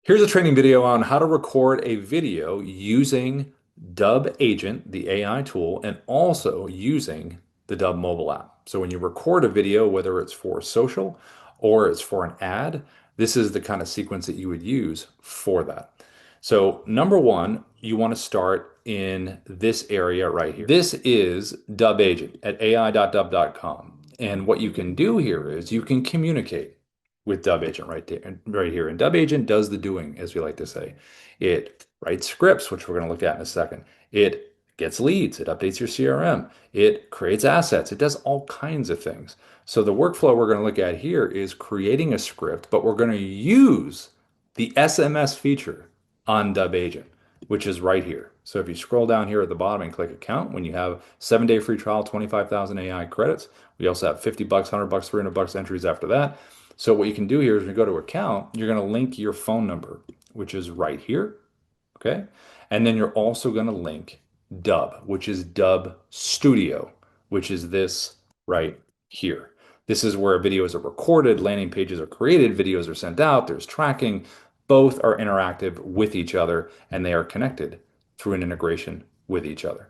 Here's a training video on how to record a video using Dubb Agent, the AI tool, and also using the Dubb mobile app. So when you record a video, whether it's for social or it's for an ad, this is the kind of sequence that you would use for that. So number one, you want to start in this area right here. This is Dubb Agent at ai.dubb.com. And what you can do here is you can communicate with Dubb Agent right there, right here. And Dubb Agent does the doing, as we like to say. It writes scripts, which we're going to look at in a second. It gets leads. It updates your CRM. It creates assets. It does all kinds of things. So the workflow we're going to look at here is creating a script, but we're going to use the SMS feature on Dubb Agent, which is right here. So if you scroll down here at the bottom and click account, when you have 7-day free trial, 25,000 AI credits, we also have 50 bucks, 100 bucks, 300 bucks entries after that. So what you can do here is when you go to account, you're going to link your phone number, which is right here. Okay. And then you're also going to link Dubb, which is Dubb Studio, which is this right here. This is where videos are recorded, landing pages are created, videos are sent out, there's tracking. Both are interactive with each other and they are connected through an integration with each other.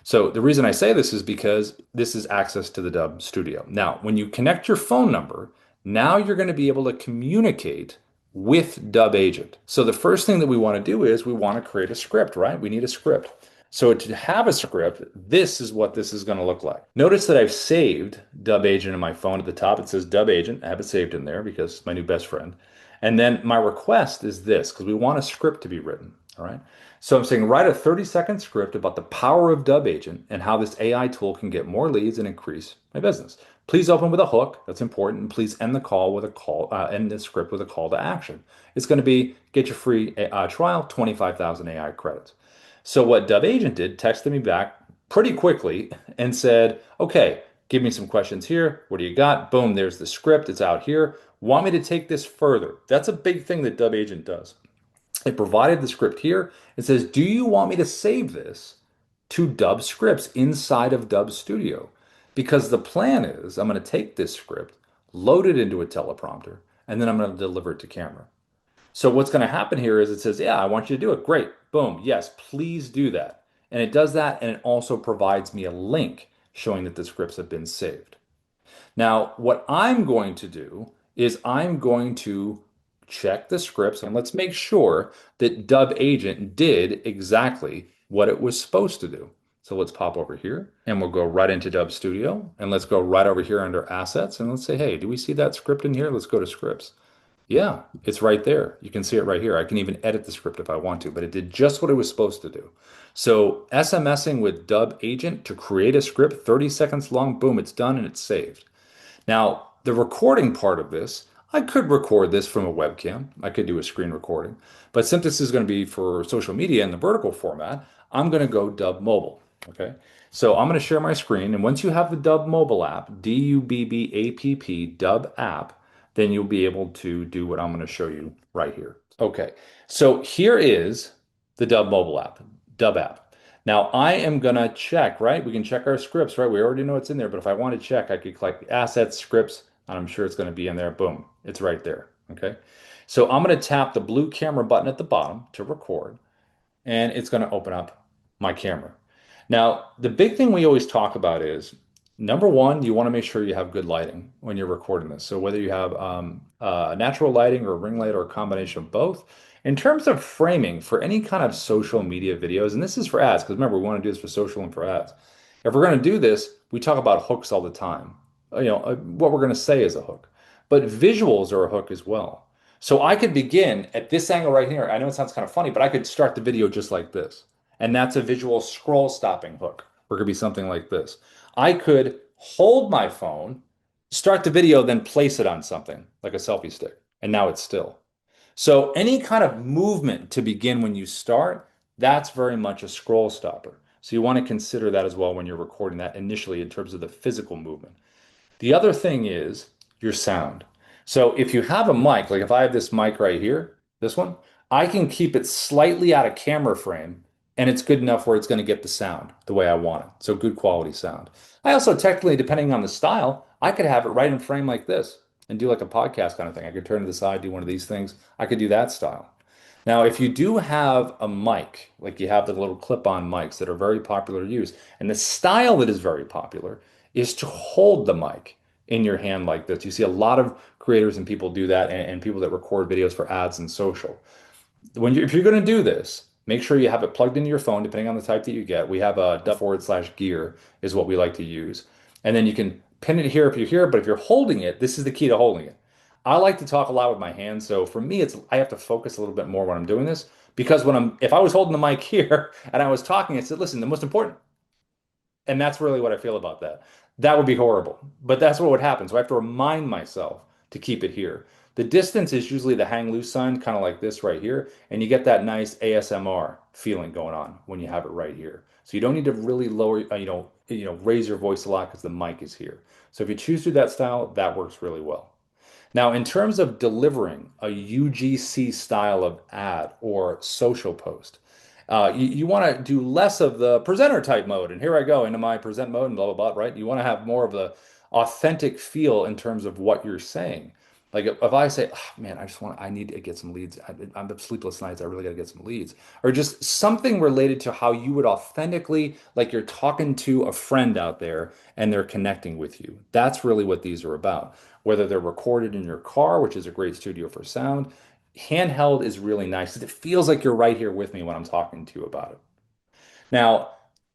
So the reason I say this is because this is access to the Dubb Studio. Now, when you connect your phone number, now you're going to be able to communicate with Dubb Agent. So the first thing that we want to do is we want to create a script, right? We need a script. So to have a script, this is what this is going to look like. Notice that I've saved Dubb Agent in my phone at the top. It says Dubb Agent. I have it saved in there because it's my new best friend. And then my request is this, because we want a script to be written. All right. So I'm saying write a 30-second script about the power of Dubb Agent and how this AI tool can get more leads and increase my business. Please open with a hook. That's important. And please end the call with a call, end the script with a call to action. It's going to be get your free trial, 25,000 AI credits. So what Dubb Agent did, texted me back pretty quickly and said, okay, give me some questions here. What do you got? Boom, there's the script. It's out here. Want me to take this further? That's a big thing that Dubb Agent does. It provided the script here. It says, do you want me to save this to Dubb scripts inside of Dubb Studio? Because the plan is I'm going to take this script, load it into a teleprompter, and then I'm going to deliver it to camera. So what's going to happen here is it says, yeah, I want you to do it. Great. Boom. Yes, please do that. And it does that. And it also provides me a link showing that the scripts have been saved. Now, what I'm going to do is I'm going to check the scripts and let's make sure that Dubb Agent did exactly what it was supposed to do. So let's pop over here and we'll go right into Dubb Studio and let's go right over here under assets and let's say, hey, do we see that script in here? Let's go to scripts. Yeah, it's right there. You can see it right here. I can even edit the script if I want to, but it did just what it was supposed to do. So SMSing with Dubb Agent to create a script, 30 seconds long, boom, it's done and it's saved. Now, the recording part of this, I could record this from a webcam. I could do a screen recording. But since this is going to be for social media in the vertical format, I'm going to go Dubb Mobile. Okay. So I'm going to share my screen. And once you have the Dubb mobile app, Dubbapp, Dubb app, then you'll be able to do what I'm going to show you right here. Okay. So here is the Dubb mobile app, Dubb app. Now I am gonna check, right? We can check our scripts, right? We already know it's in there, but if I want to check, I could click assets, scripts, and I'm sure it's gonna be in there. Boom, it's right there, okay? So I'm gonna tap the blue camera button at the bottom to record, and it's gonna open up my camera. Now, the big thing we always talk about is, number one, you wanna make sure you have good lighting when you're recording this. So whether you have natural lighting or a ring light or a combination of both, in terms of framing for any kind of social media videos, and this is for ads, because remember, we want to do this for social and for ads. If we're going to do this, we talk about hooks all the time. What we're going to say is a hook, but visuals are a hook as well. So I could begin at this angle right here. I know it sounds kind of funny, but I could start the video just like this. And that's a visual scroll stopping hook, or it could be something like this. I could hold my phone, start the video, then place it on something like a selfie stick. And now it's still. So any kind of movement to begin when you start, that's very much a scroll stopper. So you want to consider that as well when you're recording that initially in terms of the physical movement. The other thing is your sound. So if you have a mic, like if I have this mic right here, this one, I can keep it slightly out of camera frame and it's good enough where it's going to get the sound the way I want it. So good quality sound. I also technically, depending on the style, I could have it right in frame like this and do like a podcast kind of thing. I could turn to the side, do one of these things. I could do that style. Now, if you do have a mic, like you have the little clip-on mics that are very popular to use, and the style that is very popular is to hold the mic in your hand like this. You see a lot of creators and people do that, and people that record videos for ads and social. If you're going to do this, make sure you have it plugged into your phone, depending on the type that you get. We have a /gear is what we like to use. And then you can pin it here if you're here, but if you're holding it, this is the key to holding it. I like to talk a lot with my hands, so for me, I have to focus a little bit more when I'm doing this because if I was holding the mic here and I was talking, I said, listen, the most important, and that's really what I feel about that. That would be horrible, but that's what would happen. So I have to remind myself to keep it here. The distance is usually the hang loose sign, kind of like this right here, and you get that nice ASMR feeling going on when you have it right here. So you don't need to really lower, raise your voice a lot because the mic is here. So if you choose to do that style, that works really well. Now, in terms of delivering a UGC style of ad or social post, you want to do less of the presenter type mode. And here I go into my present mode and blah, blah, blah, right? You want to have more of the authentic feel in terms of what you're saying. Like if I say, oh, man, I need to get some leads. I'm up sleepless nights. I really got to get some leads. Or just something related to how you would authentically, like you're talking to a friend out there and they're connecting with you. That's really what these are about. Whether they're recorded in your car, which is a great studio for sound, handheld is really nice. It feels like you're right here with me when I'm talking to you about it. Now,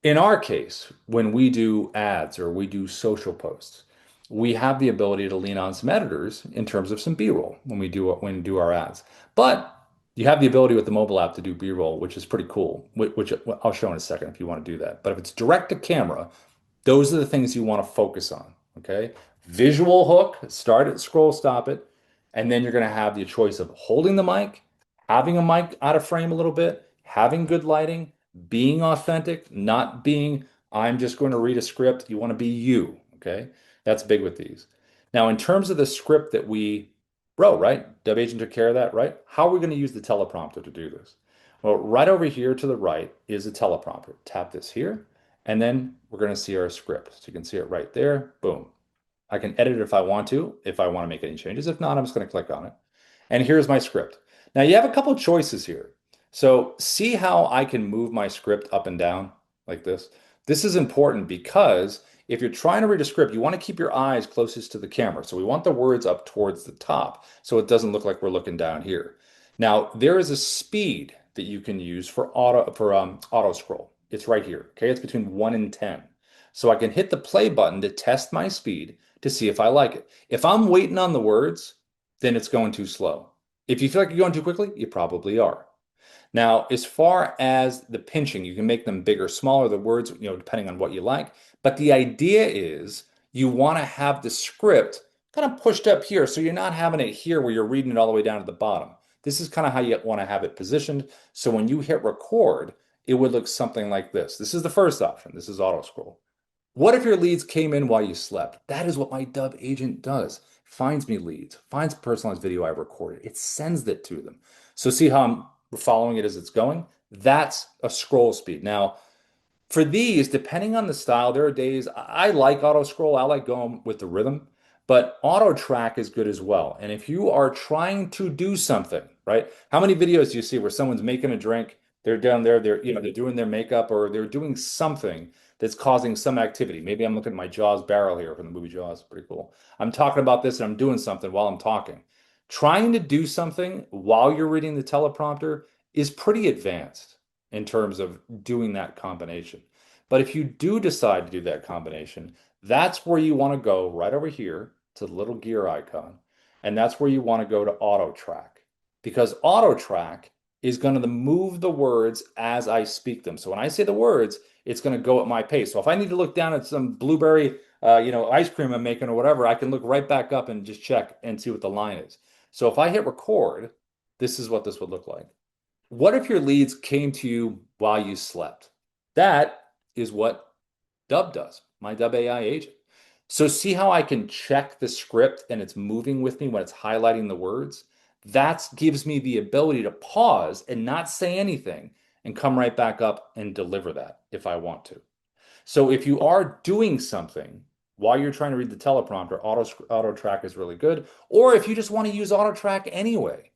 in our case, when we do ads or we do social posts, we have the ability to lean on some editors in terms of some B-roll when we do our ads. But you have the ability with the mobile app to do B-roll, which is pretty cool, which I'll show in a second if you want to do that. But if it's direct to camera, those are the things you want to focus on. Okay. Visual hook, start it, scroll, stop it. And then you're going to have the choice of holding the mic, having a mic out of frame a little bit, having good lighting, being authentic, not being, I'm just going to read a script. You want to be you. Okay. That's big with these. Now, in terms of the script that we wrote, right? Dubb Agent took care of that, right? How are we going to use the teleprompter to do this? Well, right over here to the right is a teleprompter. Tap this here. And then we're going to see our script. So you can see it right there. Boom. I can edit it if I want to make any changes. If not, I'm just going to click on it. And here's my script. Now you have a couple choices here. So see how I can move my script up and down like this? This is important because if you're trying to read a script, you want to keep your eyes closest to the camera. So we want the words up towards the top so it doesn't look like we're looking down here. Now there is a speed that you can use for auto scroll. It's right here. Okay, it's between 1 and 10. So I can hit the play button to test my speed to see if I like it. If I'm waiting on the words, then it's going too slow. If you feel like you're going too quickly, you probably are. Now, as far as the pinching, you can make them bigger, smaller, the words, depending on what you like. But the idea is you want to have the script kind of pushed up here. So you're not having it here where you're reading it all the way down to the bottom. This is kind of how you want to have it positioned. So when you hit record, it would look something like this. This is the first option. This is auto scroll. What if your leads came in while you slept? That is what my Dubb agent does. Finds me leads, finds personalized video I've recorded. It sends it to them. So see how I'm following it as it's going? That's a scroll speed. Now, for these, depending on the style, there are days I like auto scroll. I like going with the rhythm, but auto track is good as well. And if you are trying to do something, right? How many videos do you see where someone's making a drink, they're down there, they're doing their makeup or they're doing something that's causing some activity. Maybe I'm looking at my Jaws barrel here from the movie Jaws. Pretty cool. I'm talking about this and I'm doing something while I'm talking. Trying to do something while you're reading the teleprompter is pretty advanced in terms of doing that combination. But if you do decide to do that combination, that's where you want to go right over here to the little gear icon. And that's where you want to go to auto track because auto track is going to move the words as I speak them. So when I say the words, it's going to go at my pace. So if I need to look down at some blueberry, ice cream I'm making or whatever, I can look right back up and just check and see what the line is. So if I hit record, this is what this would look like. What if your leads came to you while you slept? That is what Dubb does, my Dubb AI agent. So see how I can check the script and it's moving with me when it's highlighting the words? That gives me the ability to pause and not say anything and come right back up and deliver that if I want to. So if you are doing something while you're trying to read the teleprompter, auto track is really good. Or if you just want to use auto track anyway,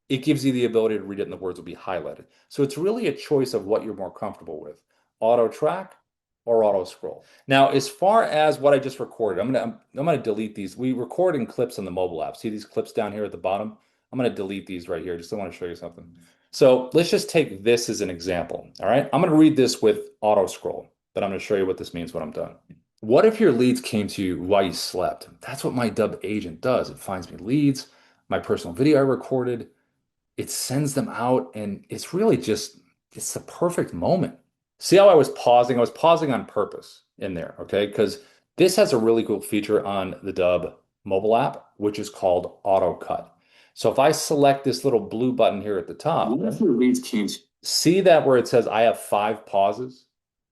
it gives you the ability to read it and the words will be highlighted. So it's really a choice of what you're more comfortable with, auto track or auto scroll. Now, as far as what I just recorded, I'm gonna delete these. We record in clips on the mobile app. See these clips down here at the bottom? I'm gonna delete these right here. Just want to show you something. So let's just take this as an example. All right. I'm gonna read this with auto scroll, but I'm gonna show you what this means when I'm done. What if your leads came to you while you slept? That's what my Dubb agent does. It finds me leads, my personal video I recorded, it sends them out, and it's really just, it's the perfect moment. See how I was pausing? I was pausing on purpose in there, okay? Because this has a really cool feature on the Dubb mobile app, which is called autocut. So if I select this little blue button here at the top, what if your leads came to see that where it says I have 5 pauses?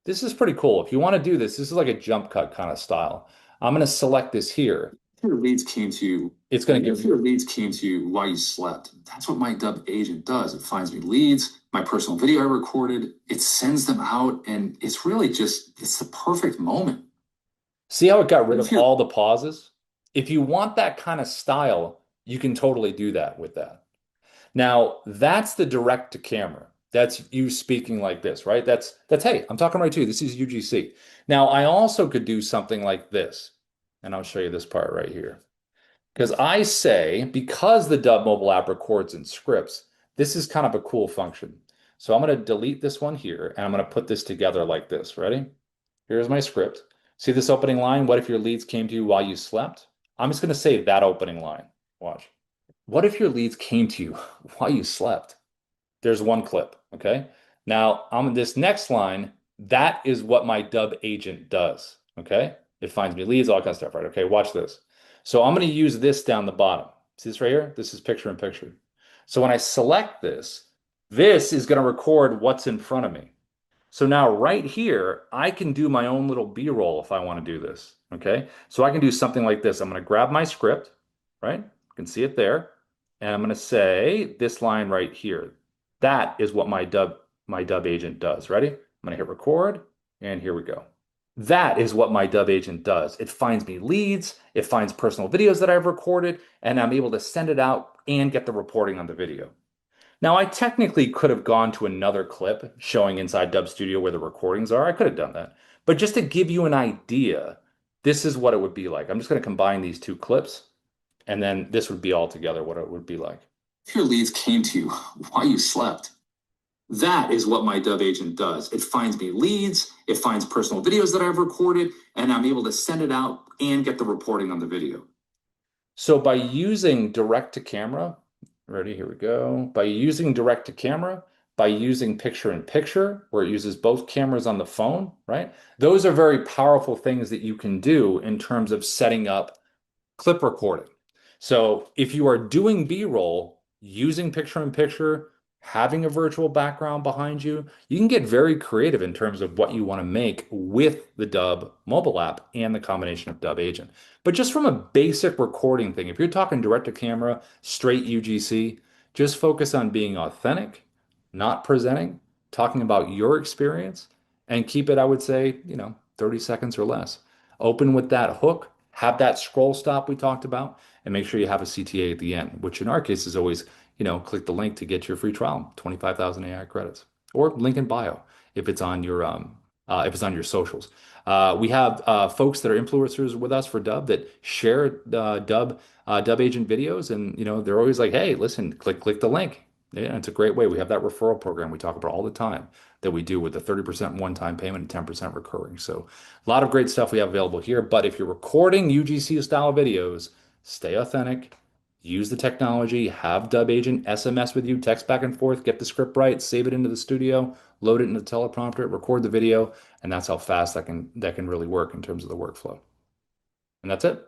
This is pretty cool. If you want to do this, this is like a jump cut kind of style. I'm going to select this here. If your leads came to you, it's going to give your leads came to you while you slept. That's what my Dubb agent does. It finds me leads, my personal video I recorded, it sends them out, and it's really just, it's the perfect moment. See how it got rid of all the pauses? If you want that kind of style, you can totally do that with that. Now, that's the direct to camera. That's you speaking like this, right? That's hey, I'm talking right to you. This is UGC. Now, I also could do something like this, and I'll show you this part right here. Because I say, because the Dubb mobile app records in scripts, this is kind of a cool function. So I'm going to delete this one here, and I'm going to put this together like this. Ready? Here's my script. See this opening line? What if your leads came to you while you slept? I'm just going to say that opening line. Watch. What if your leads came to you while you slept? There's one clip, okay? Now, on this next line, that is what my Dubb agent does, okay? It finds me leads, all kinds of stuff, right? Okay, watch this. So I'm going to use this down the bottom. See this right here? This is picture in picture. So when I select this, this is going to record what's in front of me. So now right here, I can do my own little B-roll if I want to do this, okay? So I can do something like this. I'm going to grab my script, right? You can see it there. And I'm going to say this line right here. That is what my Dubb agent does. Ready? I'm going to hit record, and here we go. That is what my Dubb agent does. It finds me leads, it finds personal videos that I've recorded, and I'm able to send it out and get the reporting on the video. Now, I technically could have gone to another clip showing inside Dubb Studio where the recordings are. I could have done that. But just to give you an idea, this is what it would be like. I'm just going to combine these two clips, and then this would be all together what it would be like. If your leads came to you while you slept, that is what my Dubb agent does. It finds me leads, it finds personal videos that I've recorded, and I'm able to send it out and get the reporting on the video. So by using direct to camera, ready, here we go. By using direct to camera, by using picture in picture, where it uses both cameras on the phone, right? Those are very powerful things that you can do in terms of setting up clip recording. So if you are doing B-roll using picture in picture, having a virtual background behind you, you can get very creative in terms of what you want to make with the Dubb mobile app and the combination of Dubb Agent. But just from a basic recording thing, if you're talking direct to camera, straight UGC, just focus on being authentic, not presenting, talking about your experience, and keep it, I would say, 30 seconds or less. Open with that hook, have that scroll stop we talked about, and make sure you have a CTA at the end, which in our case is always, click the link to get your free trial, 25,000 AI credits, or link in bio if it's on your socials. We have folks that are influencers with us for Dubb that share Dubb Agent videos, and they're always like, "Hey, listen, click the link." Yeah, it's a great way. We have that referral program we talk about all the time that we do with the 30% one-time payment and 10% recurring. So a lot of great stuff we have available here. But if you're recording UGC style videos, stay authentic, use the technology, have Dubb Agent SMS with you, text back and forth, get the script right, save it into the studio, load it into the teleprompter, record the video, and that's how fast that can really work in terms of the workflow. And that's it.